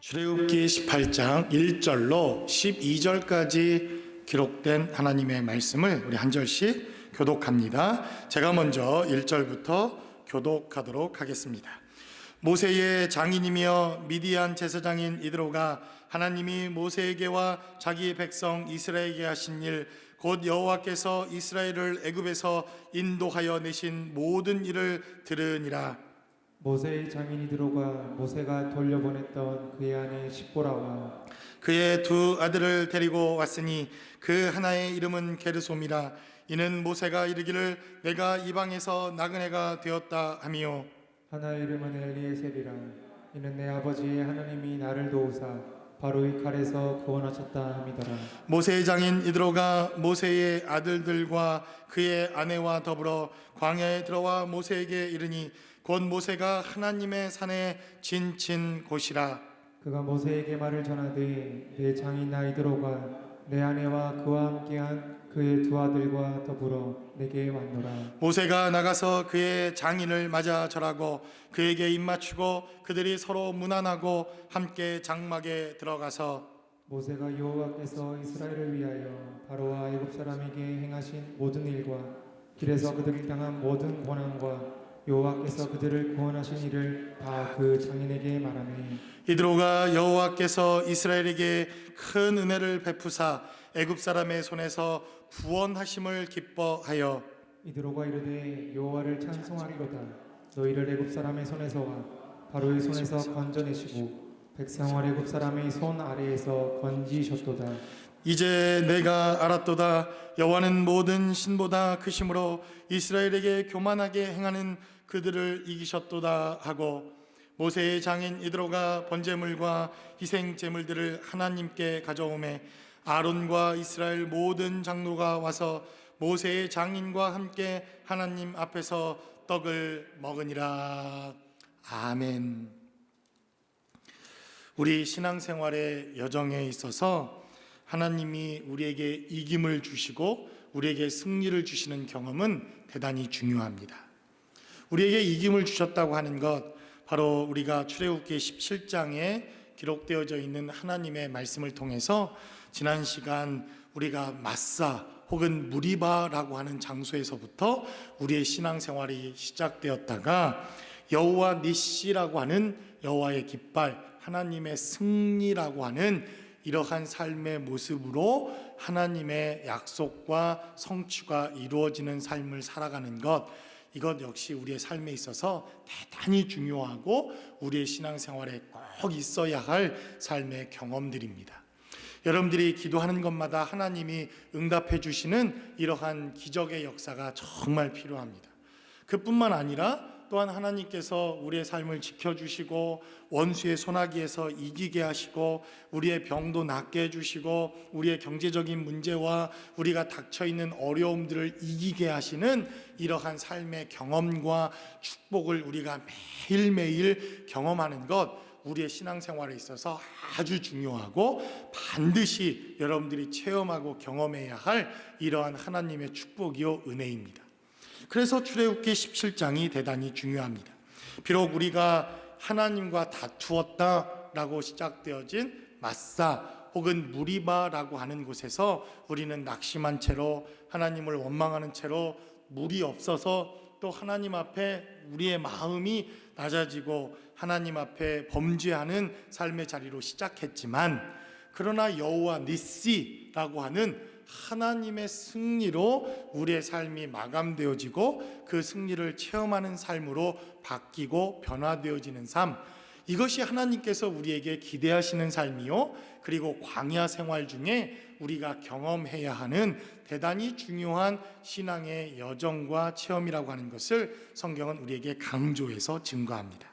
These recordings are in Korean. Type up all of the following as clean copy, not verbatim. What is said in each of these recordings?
출애굽기 18장 1절로 12절까지 기록된 하나님의 말씀을 우리 한 절씩 교독합니다. 제가 먼저 1절부터 교독하도록 하겠습니다. 모세의 장인이며 미디안 제사장인 이드로가 하나님이 모세에게와 자기 백성 이스라엘에게 하신 일 곧 여호와께서 이스라엘을 애굽에서 인도하여 내신 모든 일을 들으니라. 모세의 장인 이드로가 모세가 돌려보냈던 그의 아내 십보라와 그의 두 아들을 데리고 왔으니 그 하나의 이름은 게르솜이라. 이는 모세가 이르기를 내가 이방에서 나그네가 되었다 하미요, 하나의 이름은 엘리에셀이라. 이는 내 아버지의 하나님이 나를 도우사 바로의 칼에서 구원하셨다 함이더라. 모세의 장인 이드로가 모세의 아들들과 그의 아내와 더불어 광야에 들어와 모세에게 이르니 곧 모세가 하나님의 산에 진친 곳이라. 그가 모세에게 말을 전하되 내 장인 이드로가 내 아내와 그와 함께한 그의 두 아들과 더불어 내게 왔노라. 모세가 나가서 그의 장인을 맞아 절하고 그에게 입맞추고 그들이 서로 문안하고 함께 장막에 들어가서 모세가 여호와께서 이스라엘을 위하여 바로와 애굽 사람에게 행하신 모든 일과 길에서 그들을 당한 모든 고난과 여호와께서 그들을 구원하신 일을 다 그 장인에게 말하니 이드로가 여호와께서 이스라엘에게 큰 은혜를 베푸사 애굽 사람의 손에서 구원하심을 기뻐하여 이드로가 이르되 여호와를 찬송하리로다. 너희를 애굽 사람의 손에서와 바로의 손에서 건져내시고 백성을 애굽 사람의 손 아래에서 건지셨도다. 이제 내가 알았도다. 여호와는 모든 신보다 크심으로 이스라엘에게 교만하게 행하는 그들을 이기셨도다 하고, 모세의 장인 이드로가 번제물과 희생 제물들을 하나님께 가져오매 아론과 이스라엘 모든 장로가 와서 모세의 장인과 함께 하나님 앞에서 떡을 먹으니라. 아멘. 우리 신앙생활의 여정에 있어서 하나님이 우리에게 이김을 주시고 우리에게 승리를 주시는 경험은 대단히 중요합니다. 우리에게 이김을 주셨다고 하는 것, 바로 우리가 출애굽기 17장에 기록되어져 있는 하나님의 말씀을 통해서 지난 시간 우리가 마사 혹은 무리바라고 하는 장소에서부터 우리의 신앙생활이 시작되었다가 여호와 니시라고 하는 여호와의 깃발, 하나님의 승리라고 하는 이러한 삶의 모습으로 하나님의 약속과 성취가 이루어지는 삶을 살아가는 것, 이것 역시 우리의 삶에 있어서 대단히 중요하고 우리의 신앙생활에 꼭 있어야 할 삶의 경험들입니다. 여러분들이 기도하는 것마다 하나님이 응답해 주시는 이러한 기적의 역사가 정말 필요합니다. 그뿐만 아니라 또한 하나님께서 우리의 삶을 지켜주시고 원수의 손아귀에서 이기게 하시고 우리의 병도 낫게 해주시고 우리의 경제적인 문제와 우리가 닥쳐있는 어려움들을 이기게 하시는 이러한 삶의 경험과 축복을 우리가 매일매일 경험하는 것, 우리의 신앙생활에 있어서 아주 중요하고 반드시 여러분들이 체험하고 경험해야 할 이러한 하나님의 축복이요 은혜입니다. 그래서 출애굽기 17장이 대단히 중요합니다. 비록 우리가 하나님과 다투었다라고 시작되어진 마사 혹은 무리바라고 하는 곳에서 우리는 낙심한 채로 하나님을 원망하는 채로 물이 없어서 또 하나님 앞에 우리의 마음이 낮아지고 하나님 앞에 범죄하는 삶의 자리로 시작했지만, 그러나 여호와 니시라고 하는 하나님의 승리로 우리의 삶이 마감되어지고 그 승리를 체험하는 삶으로 바뀌고 변화되어지는 삶, 이것이 하나님께서 우리에게 기대하시는 삶이요, 그리고 광야 생활 중에 우리가 경험해야 하는 대단히 중요한 신앙의 여정과 체험이라고 하는 것을 성경은 우리에게 강조해서 증거합니다.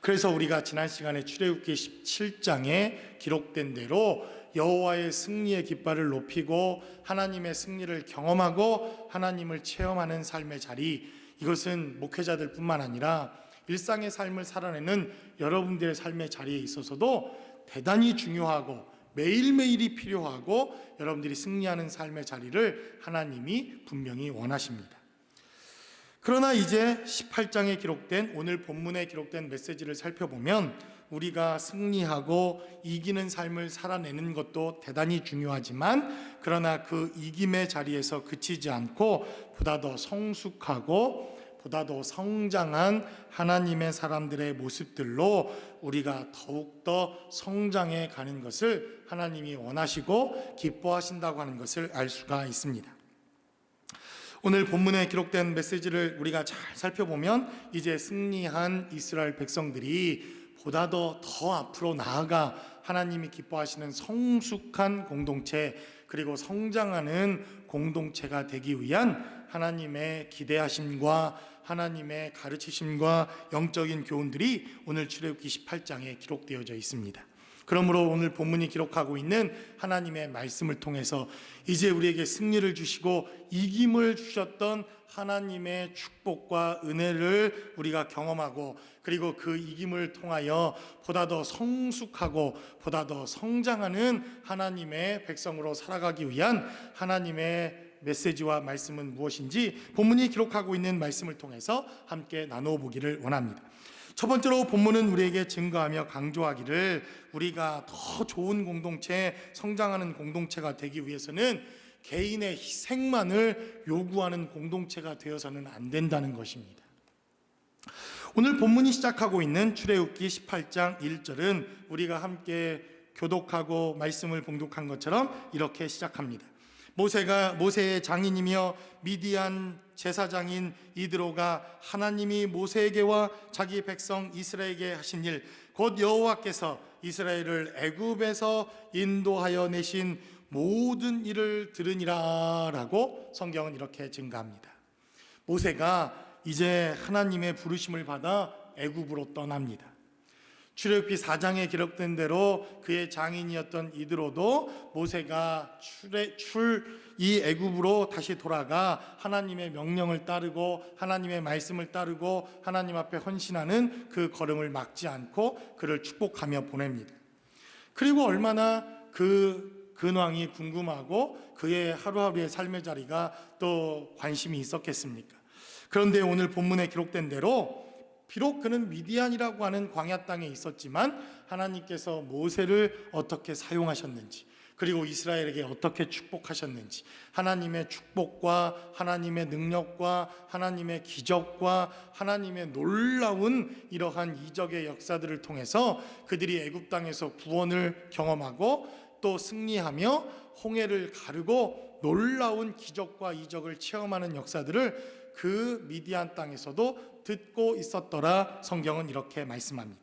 그래서 우리가 지난 시간에 출애굽기 17장에 기록된 대로 여호와의 승리의 깃발을 높이고 하나님의 승리를 경험하고 하나님을 체험하는 삶의 자리, 이것은 목회자들 뿐만 아니라 일상의 삶을 살아내는 여러분들의 삶의 자리에 있어서도 대단히 중요하고 매일매일이 필요하고 여러분들이 승리하는 삶의 자리를 하나님이 분명히 원하십니다. 그러나 이제 18장에 기록된, 오늘 본문에 기록된 메시지를 살펴보면 우리가 승리하고 이기는 삶을 살아내는 것도 대단히 중요하지만, 그러나 그 이김의 자리에서 그치지 않고 보다 더 성숙하고 보다 더 성장한 하나님의 사람들의 모습들로 우리가 더욱더 성장해 가는 것을 하나님이 원하시고 기뻐하신다고 하는 것을 알 수가 있습니다. 오늘 본문에 기록된 메시지를 우리가 잘 살펴보면 이제 승리한 이스라엘 백성들이 보다 더 앞으로 나아가 하나님이 기뻐하시는 성숙한 공동체, 그리고 성장하는 공동체가 되기 위한 하나님의 기대하심과 하나님의 가르치심과 영적인 교훈들이 오늘 출애굽기 18장에 기록되어져 있습니다. 그러므로 오늘 본문이 기록하고 있는 하나님의 말씀을 통해서 이제 우리에게 승리를 주시고 이김을 주셨던 하나님의 축복과 은혜를 우리가 경험하고, 그리고 그 이김을 통하여 보다 더 성숙하고 보다 더 성장하는 하나님의 백성으로 살아가기 위한 하나님의 메시지와 말씀은 무엇인지 본문이 기록하고 있는 말씀을 통해서 함께 나누어 보기를 원합니다. 첫 번째로 본문은 우리에게 증거하며 강조하기를, 우리가 더 좋은 공동체, 성장하는 공동체가 되기 위해서는 개인의 희생만을 요구하는 공동체가 되어서는 안 된다는 것입니다. 오늘 본문이 시작하고 있는 출애굽기 18장 1절은 우리가 함께 교독하고 말씀을 봉독한 것처럼 이렇게 시작합니다. 모세의 장인이며 미디안 제사장인 이드로가 하나님이 모세에게와 자기 백성 이스라엘에게 하신 일, 곧 여호와께서 이스라엘을 애굽에서 인도하여 내신 모든 일을 들으니라 라고 성경은 이렇게 증가합니다. 모세가 이제 하나님의 부르심을 받아 애굽으로 떠납니다. 출애굽기 4장에 기록된 대로 그의 장인이었던 이드로도 모세가 이 애굽으로 다시 돌아가 하나님의 명령을 따르고 하나님의 말씀을 따르고 하나님 앞에 헌신하는 그 걸음을 막지 않고 그를 축복하며 보냅니다. 그리고 얼마나 그 근황이 궁금하고 그의 하루하루의 삶의 자리가 또 관심이 있었겠습니까? 그런데 오늘 본문에 기록된 대로 비록 그는 미디안이라고 하는 광야 땅에 있었지만 하나님께서 모세를 어떻게 사용하셨는지, 그리고 이스라엘에게 어떻게 축복하셨는지, 하나님의 축복과 하나님의 능력과 하나님의 기적과 하나님의 놀라운 이러한 이적의 역사들을 통해서 그들이 애굽 땅에서 구원을 경험하고 또 승리하며 홍해를 가르고 놀라운 기적과 이적을 체험하는 역사들을 그 미디안 땅에서도 듣고 있었더라, 성경은 이렇게 말씀합니다.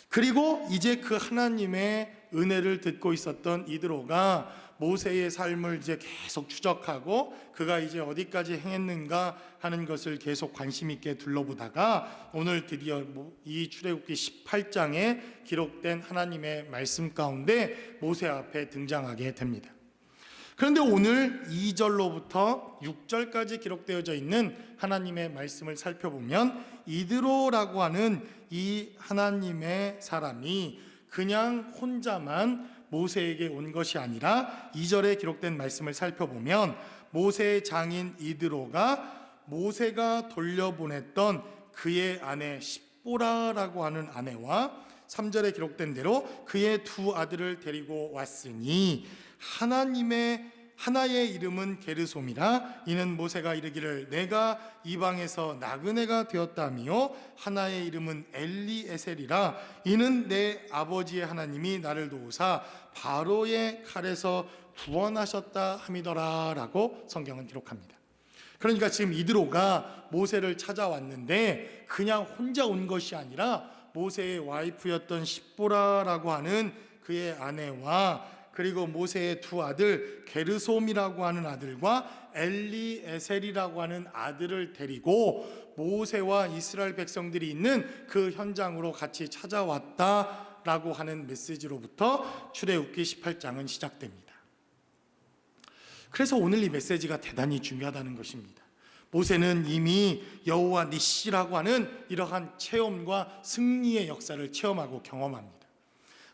그리고 이제 그 하나님의 은혜를 듣고 있었던 이드로가 모세의 삶을 이제 계속 추적하고 그가 이제 어디까지 행했는가 하는 것을 계속 관심 있게 둘러보다가 오늘 드디어 이 출애굽기 18장에 기록된 하나님의 말씀 가운데 모세 앞에 등장하게 됩니다. 그런데 오늘 2절로부터 6절까지 기록되어져 있는 하나님의 말씀을 살펴보면 이드로라고 하는 이 하나님의 사람이 그냥 혼자만 모세에게 온 것이 아니라 2절에 기록된 말씀을 살펴보면 모세의 장인 이드로가 모세가 돌려보냈던 그의 아내 십보라라고 하는 아내와 3절에 기록된 대로 그의 두 아들을 데리고 왔으니 하나의 이름은 게르솜이라. 이는 모세가 이르기를 내가 이방에서 나그네가 되었다며 하나의 이름은 엘리에셀이라. 이는 내 아버지의 하나님이 나를 도우사 바로의 칼에서 구원하셨다 함이더라 라고 성경은 기록합니다. 그러니까 지금 이드로가 모세를 찾아왔는데 그냥 혼자 온 것이 아니라 모세의 와이프였던 십보라라고 하는 그의 아내와 그리고 모세의 두 아들 게르솜이라고 하는 아들과 엘리에셀이라고 하는 아들을 데리고 모세와 이스라엘 백성들이 있는 그 현장으로 같이 찾아왔다라고 하는 메시지로부터 출애굽기 18장은 시작됩니다. 그래서 오늘 이 메시지가 대단히 중요하다는 것입니다. 모세는 이미 여호와 니시라고 하는 이러한 체험과 승리의 역사를 체험하고 경험합니다.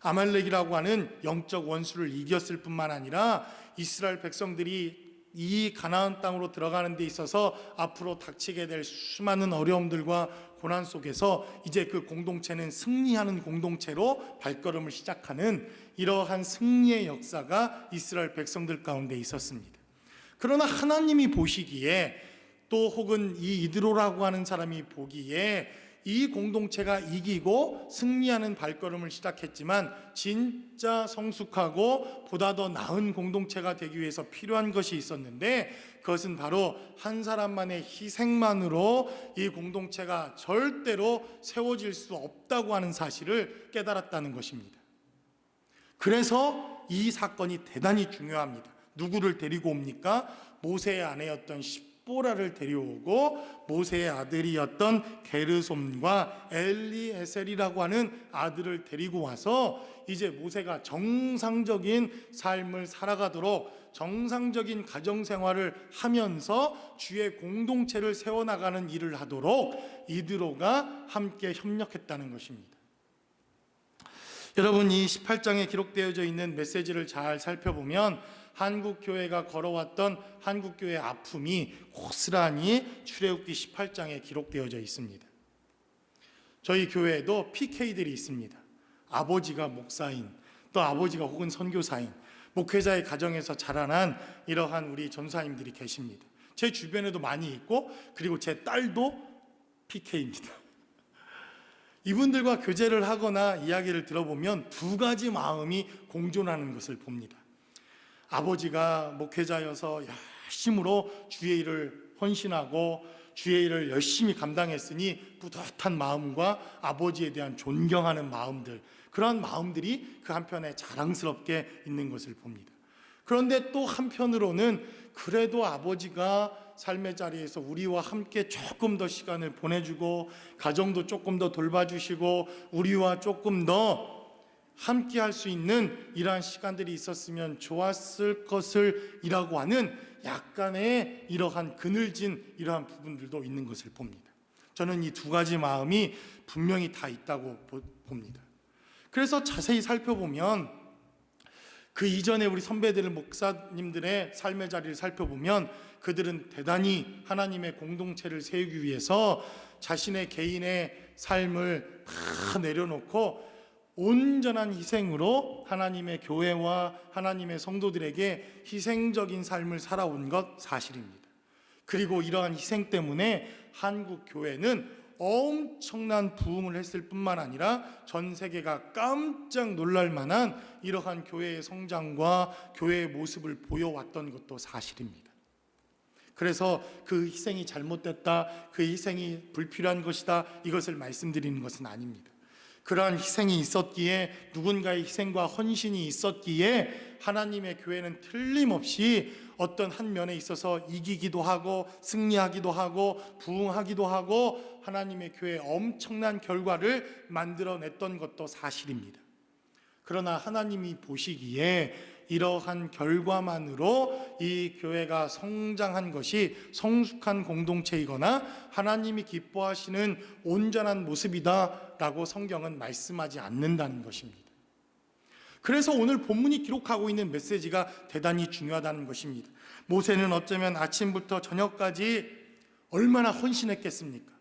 아말렉이라고 하는 영적 원수를 이겼을 뿐만 아니라 이스라엘 백성들이 이 가나안 땅으로 들어가는 데 있어서 앞으로 닥치게 될 수많은 어려움들과 고난 속에서 이제 그 공동체는 승리하는 공동체로 발걸음을 시작하는 이러한 승리의 역사가 이스라엘 백성들 가운데 있었습니다. 그러나 하나님이 보시기에, 또 혹은 이 이드로라고 하는 사람이 보기에 이 공동체가 이기고 승리하는 발걸음을 시작했지만 진짜 성숙하고 보다 더 나은 공동체가 되기 위해서 필요한 것이 있었는데, 그것은 바로 한 사람만의 희생만으로 이 공동체가 절대로 세워질 수 없다고 하는 사실을 깨달았다는 것입니다. 그래서 이 사건이 대단히 중요합니다. 누구를 데리고 옵니까? 모세의 아내였던 십보라를 데려오고 모세의 아들이었던 게르솜과 엘리에셀이라고 하는 아들을 데리고 와서 이제 모세가 정상적인 삶을 살아가도록, 정상적인 가정생활을 하면서 주의 공동체를 세워나가는 일을 하도록 이드로가 함께 협력했다는 것입니다. 여러분, 이 18장에 기록되어져 있는 메시지를 잘 살펴보면 한국교회가 걸어왔던 한국교회의 아픔이 고스란히 출애굽기 18장에 기록되어져 있습니다. 저희 교회에도 PK들이 있습니다. 아버지가 목사인, 또 아버지가 혹은 선교사인, 목회자의 가정에서 자라난 이러한 우리 전사님들이 계십니다. 제 주변에도 많이 있고, 그리고 제 딸도 PK입니다. 이분들과 교제를 하거나 이야기를 들어보면 두 가지 마음이 공존하는 것을 봅니다. 아버지가 목회자여서 열심으로 주의 일을 헌신하고 주의 일을 열심히 감당했으니 뿌듯한 마음과 아버지에 대한 존경하는 마음들, 그러한 마음들이 그 한편에 자랑스럽게 있는 것을 봅니다. 그런데 또 한편으로는 그래도 아버지가 삶의 자리에서 우리와 함께 조금 더 시간을 보내주고 가정도 조금 더 돌봐주시고 우리와 조금 더 함께 할 수 있는 이러한 시간들이 있었으면 좋았을 것을 이라고 하는 약간의 이러한 그늘진 이러한 부분들도 있는 것을 봅니다. 저는 이 두 가지 마음이 분명히 다 있다고 봅니다. 그래서 자세히 살펴보면 그 이전에 우리 선배들, 목사님들의 삶의 자리를 살펴보면 그들은 대단히 하나님의 공동체를 세우기 위해서 자신의 개인의 삶을 다 내려놓고 온전한 희생으로 하나님의 교회와 하나님의 성도들에게 희생적인 삶을 살아온 것 사실입니다. 그리고 이러한 희생 때문에 한국 교회는 엄청난 부흥을 했을 뿐만 아니라 전 세계가 깜짝 놀랄 만한 이러한 교회의 성장과 교회의 모습을 보여왔던 것도 사실입니다. 그래서 그 희생이 잘못됐다, 그 희생이 불필요한 것이다, 이것을 말씀드리는 것은 아닙니다. 그러한 희생이 있었기에, 누군가의 희생과 헌신이 있었기에 하나님의 교회는 틀림없이 어떤 한 면에 있어서 이기기도 하고 승리하기도 하고 부흥하기도 하고 하나님의 교회에 엄청난 결과를 만들어냈던 것도 사실입니다. 그러나 하나님이 보시기에 이러한 결과만으로 이 교회가 성장한 것이 성숙한 공동체이거나 하나님이 기뻐하시는 온전한 모습이다라고 성경은 말씀하지 않는다는 것입니다. 그래서 오늘 본문이 기록하고 있는 메시지가 대단히 중요하다는 것입니다. 모세는 어쩌면 아침부터 저녁까지 얼마나 헌신했겠습니까?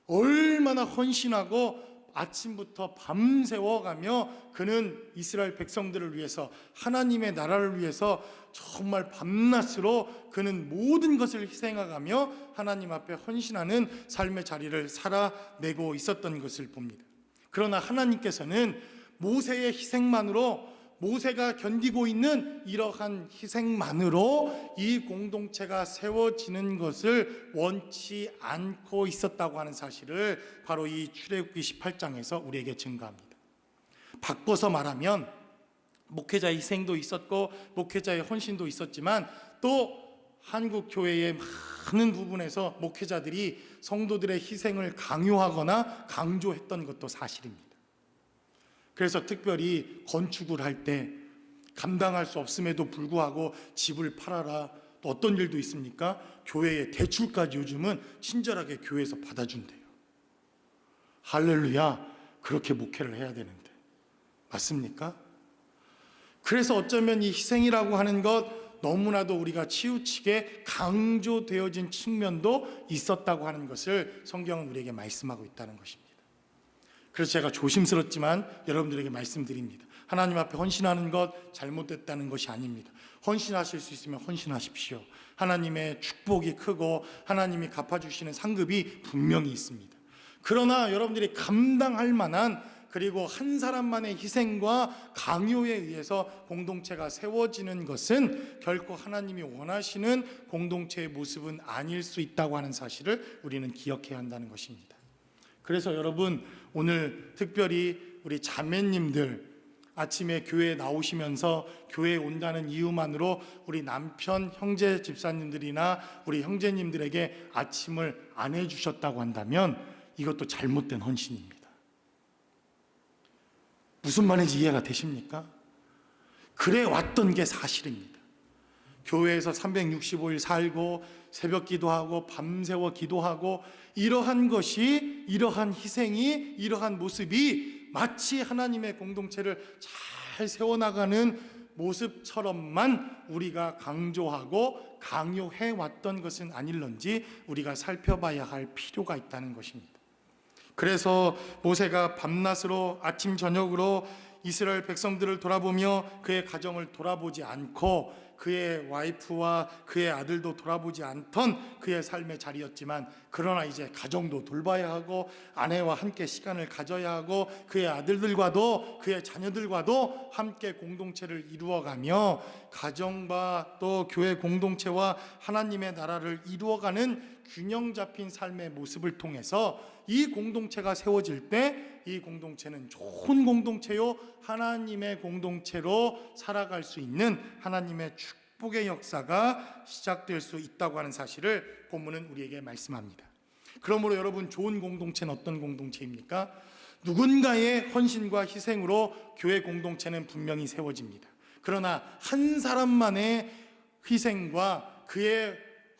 얼마나 헌신하고 아침부터 밤새워가며 그는 이스라엘 백성들을 위해서, 하나님의 나라를 위해서 정말 밤낮으로 그는 모든 것을 희생하며 하나님 앞에 헌신하는 삶의 자리를 살아내고 있었던 것을 봅니다. 그러나 하나님께서는 모세의 희생만으로, 모세가 견디고 있는 이러한 희생만으로 이 공동체가 세워지는 것을 원치 않고 있었다고 하는 사실을 바로 이 출애굽기 18장에서 우리에게 증거합니다. 바꿔서 말하면 목회자의 희생도 있었고 목회자의 헌신도 있었지만 또 한국 교회의 많은 부분에서 목회자들이 성도들의 희생을 강요하거나 강조했던 것도 사실입니다. 그래서 특별히 건축을 할 때 감당할 수 없음에도 불구하고 집을 팔아라, 또 어떤 일도 있습니까? 교회의 대출까지 요즘은 친절하게 교회에서 받아준대요. 할렐루야, 그렇게 목회를 해야 되는데 맞습니까? 그래서 어쩌면 이 희생이라고 하는 것, 너무나도 우리가 치우치게 강조되어진 측면도 있었다고 하는 것을 성경은 우리에게 말씀하고 있다는 것입니다. 그래서 제가 조심스럽지만 여러분들에게 말씀드립니다. 하나님 앞에 헌신하는 것 잘못됐다는 것이 아닙니다. 헌신하실 수 있으면 헌신하십시오. 하나님의 축복이 크고 하나님이 갚아주시는 상급이 분명히 있습니다. 그러나 여러분들이 감당할 만한, 그리고 한 사람만의 희생과 강요에 의해서 공동체가 세워지는 것은 결코 하나님이 원하시는 공동체의 모습은 아닐 수 있다고 하는 사실을 우리는 기억해야 한다는 것입니다. 그래서 여러분, 오늘 특별히 우리 자매님들 아침에 교회에 나오시면서 교회에 온다는 이유만으로 우리 남편, 형제 집사님들이나 우리 형제님들에게 아침을 안 해주셨다고 한다면 이것도 잘못된 헌신입니다. 무슨 말인지 이해가 되십니까? 그래 왔던 게 사실입니다. 교회에서 365일 살고 새벽 기도하고 밤새워 기도하고 이러한 것이, 이러한 희생이, 이러한 모습이 마치 하나님의 공동체를 잘 세워나가는 모습처럼만 우리가 강조하고 강요해 왔던 것은 아닐런지 우리가 살펴봐야 할 필요가 있다는 것입니다. 그래서 모세가 밤낮으로 아침 저녁으로 이스라엘 백성들을 돌아보며 그의 가정을 돌아보지 않고 그의 와이프와 그의 아들도 돌아보지 않던 그의 삶의 자리였지만, 그러나 이제 가정도 돌봐야 하고 아내와 함께 시간을 가져야 하고 그의 아들들과도 그의 자녀들과도 함께 공동체를 이루어가며 가정과 또 교회 공동체와 하나님의 나라를 이루어가는 균형 잡힌 삶의 모습을 통해서 이 공동체가 세워질 때 이 공동체는 좋은 공동체요, 하나님의 공동체로 살아갈 수 있는 하나님의 축복의 역사가 시작될 수 있다고 하는 사실을 본문은 우리에게 말씀합니다. 그러므로 여러분, 좋은 공동체는 어떤 공동체입니까? 누군가의 헌신과 희생으로 교회 공동체는 분명히 세워집니다. 그러나 한 사람만의 희생과 그의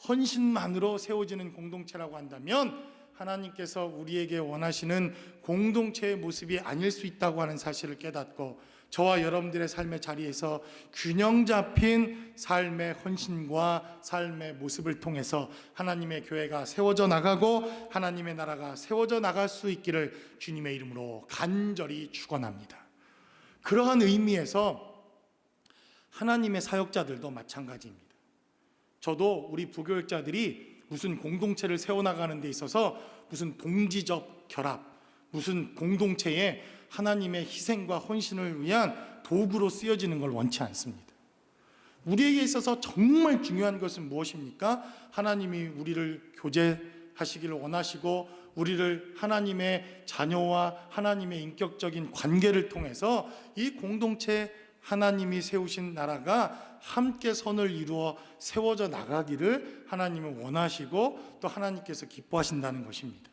헌신만으로 세워지는 공동체라고 한다면 하나님께서 우리에게 원하시는 공동체의 모습이 아닐 수 있다고 하는 사실을 깨닫고 저와 여러분들의 삶의 자리에서 균형 잡힌 삶의 헌신과 삶의 모습을 통해서 하나님의 교회가 세워져 나가고 하나님의 나라가 세워져 나갈 수 있기를 주님의 이름으로 간절히 축원합니다. 그러한 의미에서 하나님의 사역자들도 마찬가지입니다. 저도 우리 부교육자들이 무슨 공동체를 세워나가는 데 있어서 무슨 동지적 결합, 무슨 공동체에 하나님의 희생과 헌신을 위한 도구로 쓰여지는 걸 원치 않습니다. 우리에게 있어서 정말 중요한 것은 무엇입니까? 하나님이 우리를 교제하시기를 원하시고 우리를 하나님의 자녀와 하나님의 인격적인 관계를 통해서 이 공동체, 하나님이 세우신 나라가 함께 선을 이루어 세워져 나가기를 하나님은 원하시고 또 하나님께서 기뻐하신다는 것입니다.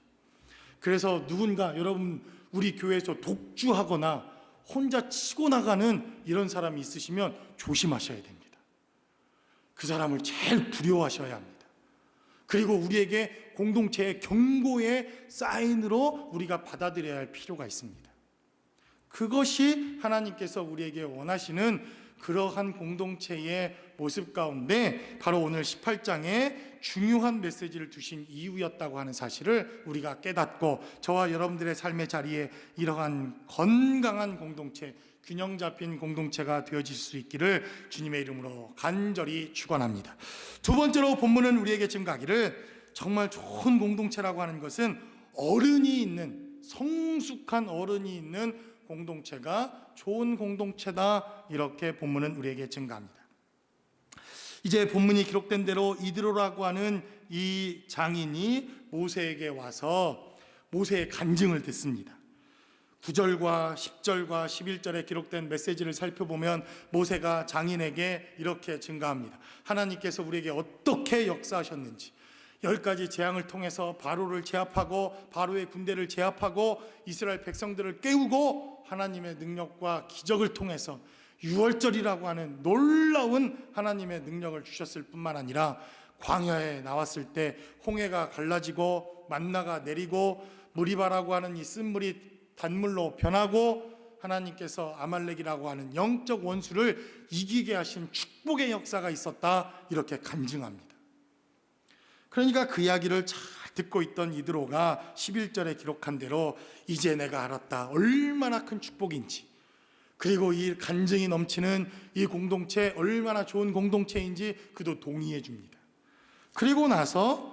그래서 누군가, 여러분, 우리 교회에서 독주하거나 혼자 치고 나가는 이런 사람이 있으시면 조심하셔야 됩니다. 그 사람을 제일 두려워하셔야 합니다. 그리고 우리에게 공동체의 경고의 사인으로 우리가 받아들여야 할 필요가 있습니다. 그것이 하나님께서 우리에게 원하시는 그러한 공동체의 모습 가운데 바로 오늘 18장에 중요한 메시지를 두신 이유였다고 하는 사실을 우리가 깨닫고 저와 여러분들의 삶의 자리에 이러한 건강한 공동체, 균형 잡힌 공동체가 되어질 수 있기를 주님의 이름으로 간절히 축원합니다. 두 번째로 본문은 우리에게 증가하기를 정말 좋은 공동체라고 하는 것은 어른이 있는, 성숙한 어른이 있는 공동체가 좋은 공동체다, 이렇게 본문은 우리에게 증가합니다. 이제 본문이 기록된 대로 이드로라고 하는 이 장인이 모세에게 와서 모세의 간증을 듣습니다. 9절과 10절과 11절에 기록된 메시지를 살펴보면 모세가 장인에게 이렇게 증가합니다. 하나님께서 우리에게 어떻게 역사하셨는지, 10가지 재앙을 통해서 바로를 제압하고 바로의 군대를 제압하고 이스라엘 백성들을 깨우고 하나님의 능력과 기적을 통해서 6월절이라고 하는 놀라운 하나님의 능력을 주셨을 뿐만 아니라 광야에 나왔을 때 홍해가 갈라지고 만나가 내리고 무리바라고 하는 이 쓴물이 단물로 변하고 하나님께서 아말렉이라고 하는 영적 원수를 이기게 하신 축복의 역사가 있었다, 이렇게 간증합니다. 그러니까 그 이야기를 잘 듣고 있던 이드로가 11절에 기록한 대로 이제 내가 알았다, 얼마나 큰 축복인지, 그리고 이 간증이 넘치는 이 공동체 얼마나 좋은 공동체인지 그도 동의해 줍니다. 그리고 나서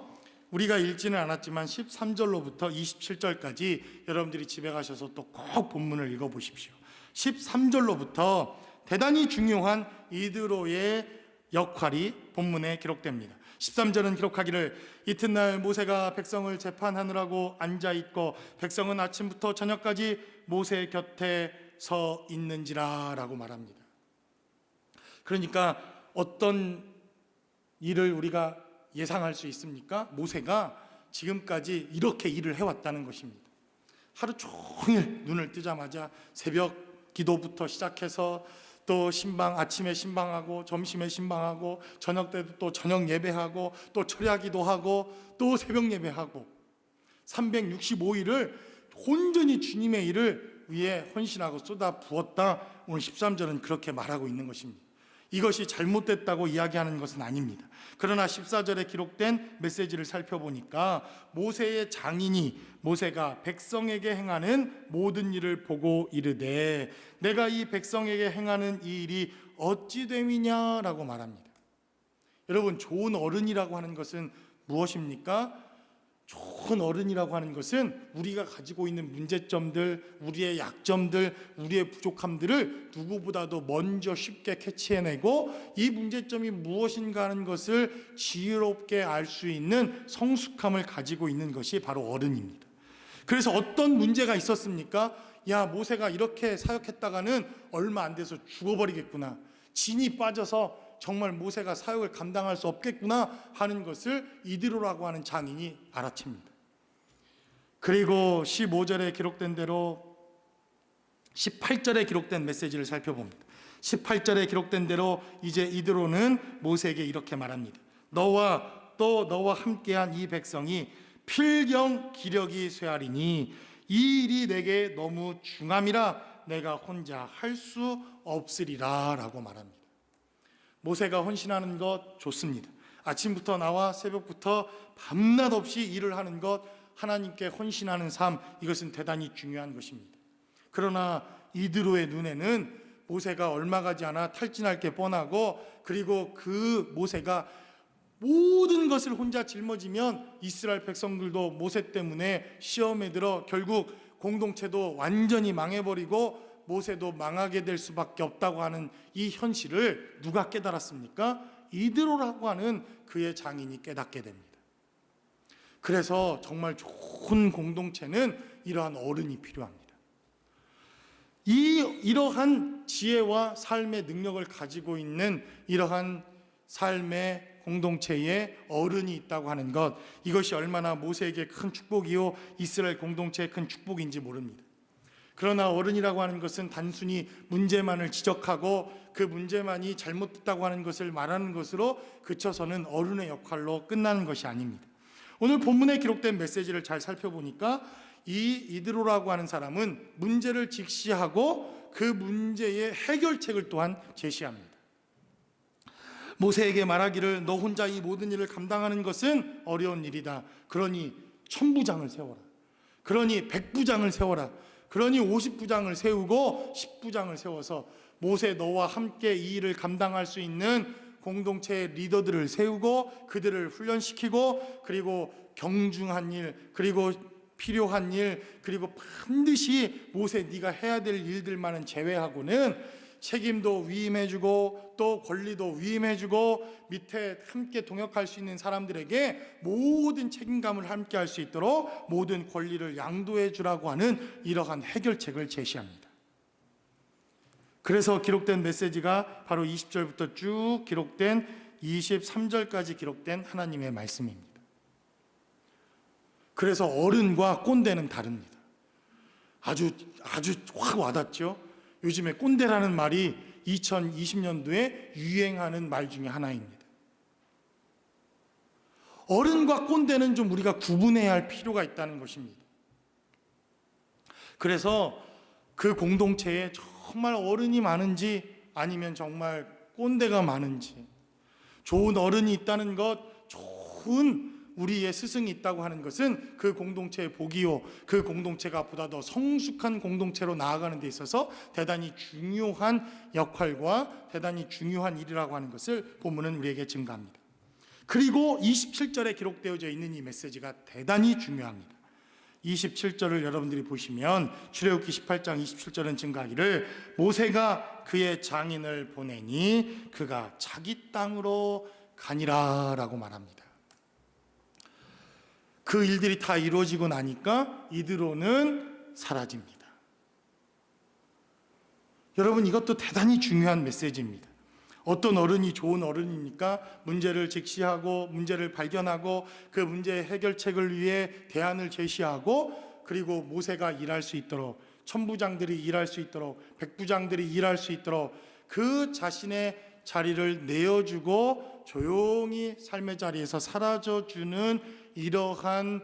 우리가 읽지는 않았지만 13절로부터 27절까지 여러분들이 집에 가셔서 또 꼭 본문을 읽어보십시오. 13절로부터 대단히 중요한 이드로의 역할이 본문에 기록됩니다. 13절은 기록하기를 이튿날 모세가 백성을 재판하느라고 앉아있고 백성은 아침부터 저녁까지 모세 곁에 서 있는지라 라고 말합니다. 그러니까 어떤 일을 우리가 예상할 수 있습니까? 모세가 지금까지 이렇게 일을 해왔다는 것입니다. 하루 종일 눈을 뜨자마자 새벽 기도부터 시작해서 또 신방, 아침에 신방하고 점심에 신방하고 저녁 때도 또 저녁 예배하고 또 철야 기도하고 또 새벽 예배하고 365일을 온전히 주님의 일을 위해 헌신하고 쏟아 부었다. 오늘 13절은 그렇게 말하고 있는 것입니다. 이것이 잘못됐다고 이야기하는 것은 아닙니다. 그러나 14절에 기록된 메시지를 살펴보니까 모세의 장인이 모세가 백성에게 행하는 모든 일을 보고 이르되 내가 이 백성에게 행하는 이 일이 어찌 됨이냐라고 말합니다. 여러분, 좋은 어른이라고 하는 것은 무엇입니까? 좋은 어른이라고 하는 것은 우리가 가지고 있는 문제점들, 우리의 약점들, 우리의 부족함들을 누구보다도 먼저 쉽게 캐치해내고 이 문제점이 무엇인가 하는 것을 지혜롭게 알 수 있는 성숙함을 가지고 있는 것이 바로 어른입니다. 그래서 어떤 문제가 있었습니까? 야, 모세가 이렇게 사역했다가는 얼마 안 돼서 죽어버리겠구나, 진이 빠져서 정말 모세가 사역을 감당할 수 없겠구나 하는 것을 이드로라고 하는 장인이 알아챕니다. 그리고 15절에 기록된 대로 18절에 기록된 메시지를 살펴봅니다. 18절에 기록된 대로 이제 이드로는 모세에게 이렇게 말합니다. 너와 또 너와 함께한 이 백성이 필경 기력이 쇠하리니 이 일이 내게 너무 중함이라 내가 혼자 할 수 없으리라 라고 말합니다. 모세가 헌신하는 것 좋습니다. 아침부터 나와 새벽부터 밤낮 없이 일을 하는 것, 하나님께 헌신하는 삶, 이것은 대단히 중요한 것입니다. 그러나 이드로의 눈에는 모세가 얼마 가지 않아 탈진할 게 뻔하고, 그리고 그 모세가 모든 것을 혼자 짊어지면 이스라엘 백성들도 모세 때문에 시험에 들어 결국 공동체도 완전히 망해버리고 모세도 망하게 될 수밖에 없다고 하는 이 현실을 누가 깨달았습니까? 이드로라고 하는 그의 장인이 깨닫게 됩니다. 그래서 정말 좋은 공동체는 이러한 어른이 필요합니다. 이러한 지혜와 삶의 능력을 가지고 있는 이러한 삶의 공동체에 어른이 있다고 하는 것, 이것이 얼마나 모세에게 큰 축복이요 이스라엘 공동체의 큰 축복인지 모릅니다. 그러나 어른이라고 하는 것은 단순히 문제만을 지적하고 그 문제만이 잘못됐다고 하는 것을 말하는 것으로 그쳐서는 어른의 역할로 끝나는 것이 아닙니다. 오늘 본문에 기록된 메시지를 잘 살펴보니까 이 이드로라고 하는 사람은 문제를 직시하고 그 문제의 해결책을 또한 제시합니다. 모세에게 말하기를 너 혼자 이 모든 일을 감당하는 것은 어려운 일이다. 그러니 1000부장을 세워라. 그러니 100부장을 세워라. 그러니 50부장을 세우고 10부장을 세워서 모세 너와 함께 이 일을 감당할 수 있는 공동체의 리더들을 세우고 그들을 훈련시키고, 그리고 경중한 일, 그리고 필요한 일, 그리고 반드시 모세 네가 해야 될 일들만은 제외하고는 책임도 위임해주고 또 권리도 위임해주고 밑에 함께 동역할 수 있는 사람들에게 모든 책임감을 함께 할 수 있도록 모든 권리를 양도해주라고 하는 이러한 해결책을 제시합니다. 그래서 기록된 메시지가 바로 20절부터 쭉 기록된 23절까지 기록된 하나님의 말씀입니다. 그래서 어른과 꼰대는 다릅니다. 아주 확 와닿죠. 요즘에 꼰대라는 말이 2020년도에 유행하는 말 중에 하나입니다. 어른과 꼰대는 좀 우리가 구분해야 할 필요가 있다는 것입니다. 그래서 그 공동체에 정말 어른이 많은지 아니면 정말 꼰대가 많은지, 좋은 어른이 있다는 것, 좋은 우리의 스승이 있다고 하는 것은 그 공동체의 복이요, 그 공동체가 보다 더 성숙한 공동체로 나아가는 데 있어서 대단히 중요한 역할과 대단히 중요한 일이라고 하는 것을 본문은 우리에게 증가합니다. 그리고 27절에 기록되어져 있는 이 메시지가 대단히 중요합니다. 27절을 여러분들이 보시면 출애굽기 18장 27절은 증가하기를 모세가 그의 장인을 보내니 그가 자기 땅으로 가니라 라고 말합니다. 그 일들이 다 이루어지고 나니까 이드로는 사라집니다. 여러분, 이것도 대단히 중요한 메시지입니다. 어떤 어른이 좋은 어른이니까 문제를 직시하고 문제를 발견하고 그 문제의 해결책을 위해 대안을 제시하고, 그리고 모세가 일할 수 있도록, 천부장들이 일할 수 있도록, 백부장들이 일할 수 있도록 그 자신의 자리를 내어주고 조용히 삶의 자리에서 사라져주는 이러한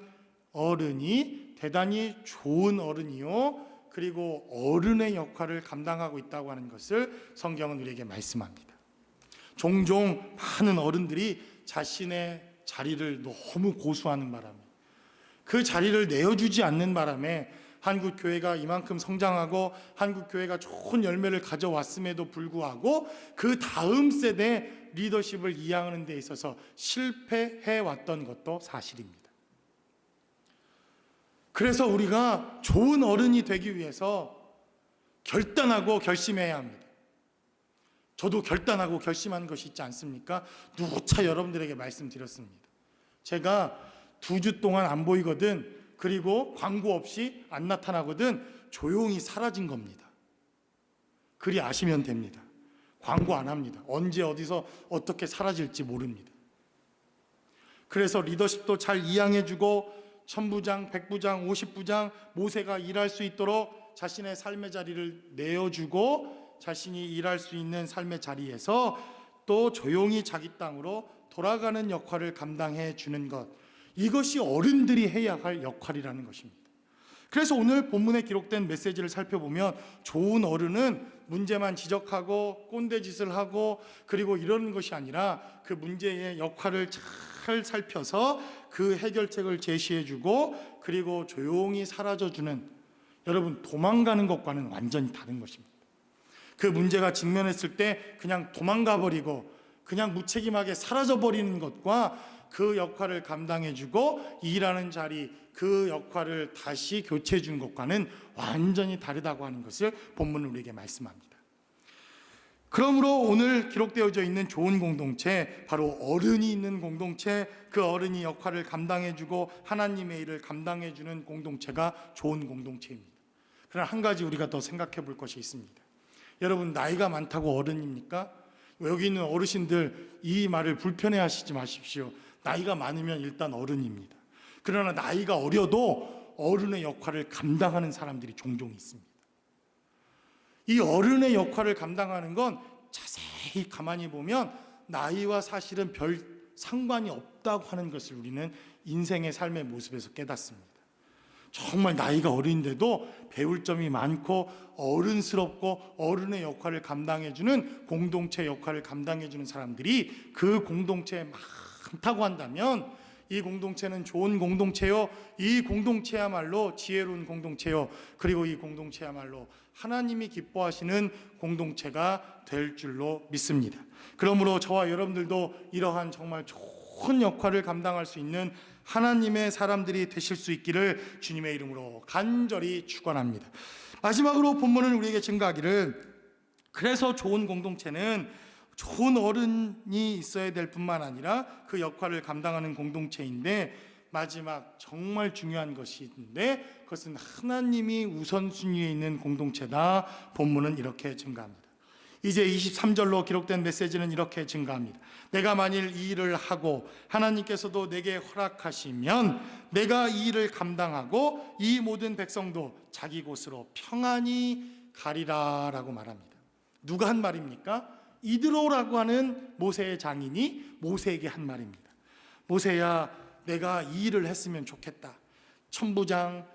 어른이 대단히 좋은 어른이요, 그리고 어른의 역할을 감당하고 있다고 하는 것을 성경은 우리에게 말씀합니다. 종종 많은 어른들이 자신의 자리를 너무 고수하는 바람에, 그 자리를 내어주지 않는 바람에 한국 교회가 이만큼 성장하고 한국 교회가 좋은 열매를 가져왔음에도 불구하고 그 다음 세대 리더십을 이양하는 데 있어서 실패해 왔던 것도 사실입니다. 그래서 우리가 좋은 어른이 되기 위해서 결단하고 결심해야 합니다. 저도 결단하고 결심한 것이 있지 않습니까? 누차 여러분들에게 말씀드렸습니다. 제가 2주 동안 안 보이거든, 그리고 광고 없이 안 나타나거든, 조용히 사라진 겁니다. 그리 아시면 됩니다. 광고 안 합니다. 언제 어디서 어떻게 사라질지 모릅니다. 그래서 리더십도 잘 이양해주고 천부장, 백부장, 50부장, 모세가 일할 수 있도록 자신의 삶의 자리를 내어주고 자신이 일할 수 있는 삶의 자리에서 또 조용히 자기 땅으로 돌아가는 역할을 감당해 주는 것, 이것이 어른들이 해야 할 역할이라는 것입니다. 그래서 오늘 본문에 기록된 메시지를 살펴보면 좋은 어른은 문제만 지적하고 꼰대짓을 하고 그리고 이러는 것이 아니라 그 문제의 역할을 잘 살펴서 그 해결책을 제시해주고 그리고 조용히 사라져주는, 여러분, 도망가는 것과는 완전히 다른 것입니다. 그 문제가 직면했을 때 그냥 도망가 버리고 그냥 무책임하게 사라져 버리는 것과 그 역할을 감당해주고 일하는 자리, 그 역할을 다시 교체해 준 것과는 완전히 다르다고 하는 것을 본문은 우리에게 말씀합니다. 그러므로 오늘 기록되어져 있는 좋은 공동체, 바로 어른이 있는 공동체, 그 어른이 역할을 감당해주고 하나님의 일을 감당해주는 공동체가 좋은 공동체입니다. 그러나 한 가지 우리가 더 생각해 볼 것이 있습니다. 여러분, 나이가 많다고 어른입니까? 여기 있는 어르신들 이 말을 불편해 하시지 마십시오. 나이가 많으면 일단 어른입니다. 그러나 나이가 어려도 어른의 역할을 감당하는 사람들이 종종 있습니다. 이 어른의 역할을 감당하는 건 자세히 가만히 보면 나이와 사실은 별 상관이 없다고 하는 것을 우리는 인생의 삶의 모습에서 깨닫습니다. 정말 나이가 어린데도 배울 점이 많고 어른스럽고 어른의 역할을 감당해주는 공동체 역할을 감당해주는 사람들이 그 공동체에 많다고 한다면 이 공동체는 좋은 공동체요, 이 공동체야말로 지혜로운 공동체요, 그리고 이 공동체야말로 하나님이 기뻐하시는 공동체가 될 줄로 믿습니다. 그러므로 저와 여러분들도 이러한 정말 좋은 역할을 감당할 수 있는 하나님의 사람들이 되실 수 있기를 주님의 이름으로 간절히 축원합니다. 마지막으로 본문은 우리에게 증가하기를, 그래서 좋은 공동체는 좋은 어른이 있어야 될 뿐만 아니라 그 역할을 감당하는 공동체인데, 마지막 정말 중요한 것이 있는데 그것은 하나님이 우선순위에 있는 공동체다. 본문은 이렇게 증가합니다. 이제 23절로 기록된 메시지는 이렇게 증가합니다. 내가 만일 이 일을 하고 하나님께서도 내게 허락하시면 내가 이 일을 감당하고 이 모든 백성도 자기 곳으로 평안히 가리라 라고 말합니다. 누가 한 말입니까? 이드로라고 하는 모세의 장인이 모세에게 한 말입니다. 모세야, 내가 이 일을 했으면 좋겠다. 천부장,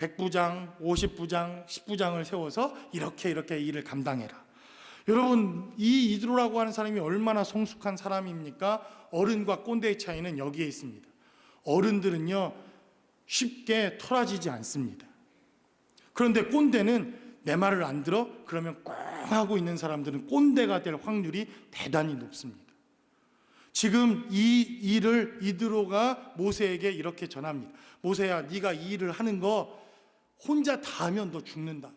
100부장, 50부장, 10부장을 세워서 이렇게 일을 감당해라. 여러분, 이 이드로라고 하는 사람이 얼마나 성숙한 사람입니까? 어른과 꼰대의 차이는 여기에 있습니다. 어른들은요, 쉽게 토라지지 않습니다. 그런데 꼰대는 내 말을 안 들어? 그러면 꽁 하고 있는 사람들은 꼰대가 될 확률이 대단히 높습니다. 지금 이 일을 이드로가 모세에게 이렇게 전합니다. 모세야, 네가 이 일을 하는 거 혼자 다 하면 너 죽는다.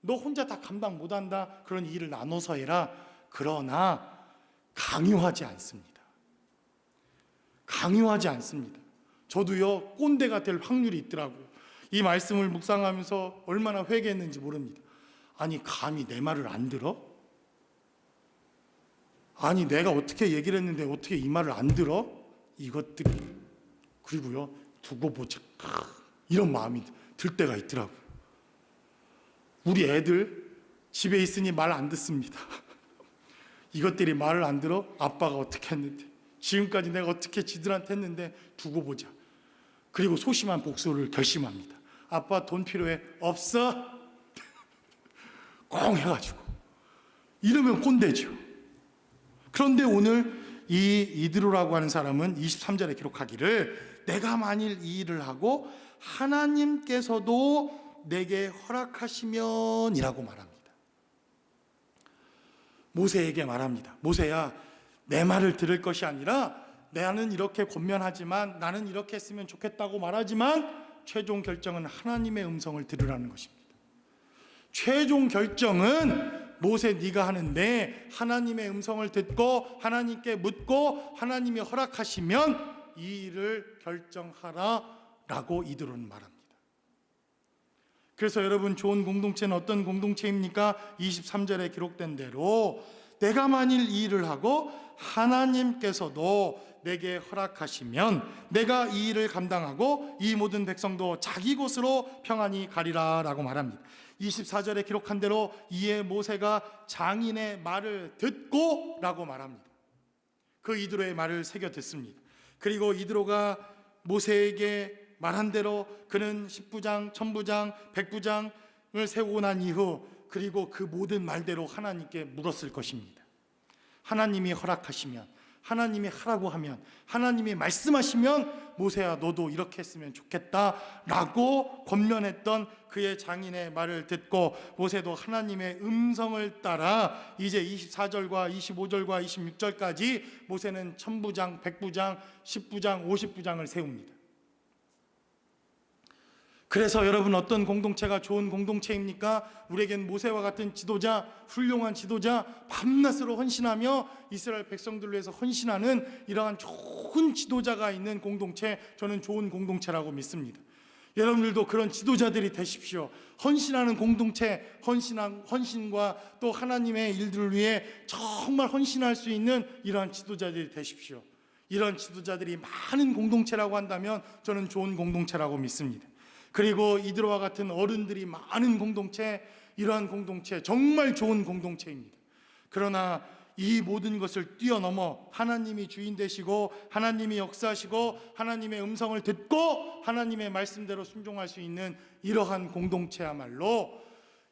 너 혼자 다 감당 못한다. 그런 일을 나눠서 해라. 그러나 강요하지 않습니다. 강요하지 않습니다. 저도요, 꼰대가 될 확률이 있더라고요. 이 말씀을 묵상하면서 얼마나 회개했는지 모릅니다. 아니, 감히 내 말을 안 들어? 아니, 내가 어떻게 얘기를 했는데 어떻게 이 말을 안 들어? 이것들이. 그리고요, 두고 보자, 이런 마음이 들 때가 있더라고요. 우리 애들 집에 있으니 말 안 듣습니다. 이것들이 말을 안 들어? 아빠가 어떻게 했는데, 지금까지 내가 어떻게 지들한테 했는데, 두고 보자. 그리고 소심한 복수를 결심합니다. 아빠 돈 필요해? 없어? 꽁 해가지고. 이러면 꼰대죠. 그런데 오늘 이 이드로라고 하는 사람은 23절에 기록하기를, 내가 만일 이 일을 하고 하나님께서도 내게 허락하시면 이라고 말합니다. 모세에게 말합니다. 모세야, 내 말을 들을 것이 아니라 나는 이렇게 권면하지만, 나는 이렇게 했으면 좋겠다고 말하지만 최종 결정은 하나님의 음성을 들으라는 것입니다. 최종 결정은 모세, 네가 하는데 하나님의 음성을 듣고 하나님께 묻고 하나님이 허락하시면 이 일을 결정하라 라고 이드로는 말합니다. 그래서 여러분, 좋은 공동체는 어떤 공동체입니까? 23절에 기록된 대로 내가 만일 이 일을 하고 하나님께서도 내게 허락하시면 내가 이 일을 감당하고 이 모든 백성도 자기 곳으로 평안히 가리라 라고 말합니다. 24절에 기록한 대로 이에 모세가 장인의 말을 듣고 라고 말합니다. 그 이드로의 말을 새겨 듣습니다. 그리고 이드로가 모세에게 말한 대로 그는 10부장, 1000부장, 100부장을 세우고 난 이후, 그리고 그 모든 말대로 하나님께 물었을 것입니다. 하나님이 허락하시면, 하나님이 하라고 하면, 하나님이 말씀하시면 모세야, 너도 이렇게 했으면 좋겠다 라고 권면했던 그의 장인의 말을 듣고 모세도 하나님의 음성을 따라 이제 24절과 25절과 26절까지 모세는 1000부장, 100부장, 10부장, 50부장을 세웁니다. 그래서 여러분, 어떤 공동체가 좋은 공동체입니까? 우리에겐 모세와 같은 지도자, 훌륭한 지도자, 밤낮으로 헌신하며 이스라엘 백성들을 위해서 헌신하는 이러한 좋은 지도자가 있는 공동체, 저는 좋은 공동체라고 믿습니다. 여러분들도 그런 지도자들이 되십시오. 헌신하는 공동체, 헌신과 또 하나님의 일들을 위해 정말 헌신할 수 있는 이러한 지도자들이 되십시오. 이런 지도자들이 많은 공동체라고 한다면 저는 좋은 공동체라고 믿습니다. 그리고 이들과 같은 어른들이 많은 공동체, 이러한 공동체 정말 좋은 공동체입니다. 그러나 이 모든 것을 뛰어넘어 하나님이 주인 되시고 하나님이 역사하시고 하나님의 음성을 듣고 하나님의 말씀대로 순종할 수 있는 이러한 공동체야말로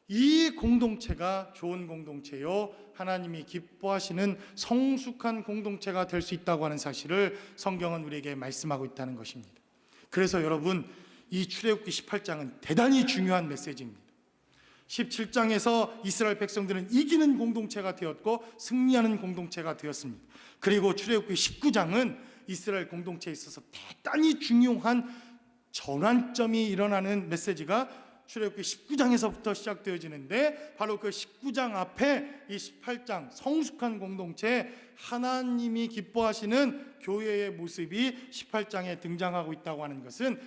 이 공동체가 좋은 공동체요, 하나님이 기뻐하시는 성숙한 공동체가 될 수 있다고 하는 사실을 성경은 우리에게 말씀하고 있다는 것입니다. 그래서 여러분, 이 출애굽기 18장은 대단히 중요한 메시지입니다. 17장에서 이스라엘 백성들은 이기는 공동체가 되었고 승리하는 공동체가 되었습니다. 그리고 출애굽기 19장은 이스라엘 공동체에 있어서 대단히 중요한 전환점이 일어나는 메시지가 출애굽기 19장에서부터 시작되어지는데, 바로 그 19장 앞에 이 18장 성숙한 공동체, 하나님이 기뻐하시는 교회의 모습이 18장에 등장하고 있다고 하는 것은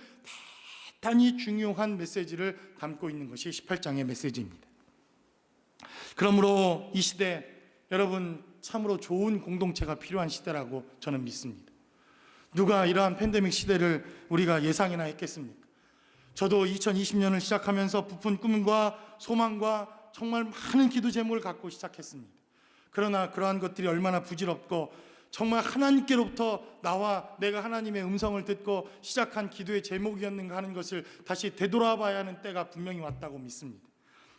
대단히 중요한 메시지를 담고 있는 것이 18장의 메시지입니다. 그러므로 이 시대, 여러분, 참으로 좋은 공동체가 필요한 시대라고 저는 믿습니다. 누가 이러한 팬데믹 시대를 우리가 예상이나 했겠습니까? 저도 2020년을 시작하면서 부푼 꿈과 소망과 정말 많은 기도 제목을 갖고 시작했습니다. 그러나 그러한 것들이 얼마나 부질없고 정말 하나님께로부터 나와 내가 하나님의 음성을 듣고 시작한 기도의 제목이었는가 하는 것을 다시 되돌아봐야 하는 때가 분명히 왔다고 믿습니다.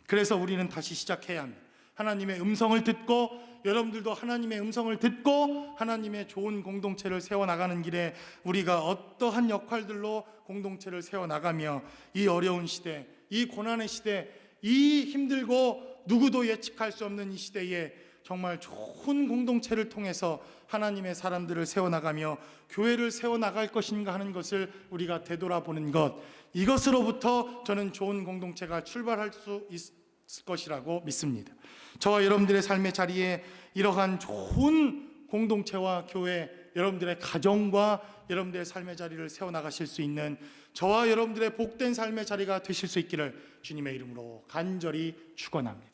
그래서 우리는 다시 시작해야 합니다. 하나님의 음성을 듣고, 여러분들도 하나님의 음성을 듣고 하나님의 좋은 공동체를 세워나가는 길에 우리가 어떠한 역할들로 공동체를 세워나가며 이 어려운 시대, 이 고난의 시대, 이 힘들고 누구도 예측할 수 없는 이 시대에 정말 좋은 공동체를 통해서 하나님의 사람들을 세워나가며 교회를 세워나갈 것인가 하는 것을 우리가 되돌아보는 것, 이것으로부터 저는 좋은 공동체가 출발할 수 있을 것이라고 믿습니다. 저와 여러분들의 삶의 자리에 이러한 좋은 공동체와 교회, 여러분들의 가정과 여러분들의 삶의 자리를 세워나가실 수 있는 저와 여러분들의 복된 삶의 자리가 되실 수 있기를 주님의 이름으로 간절히 축원합니다.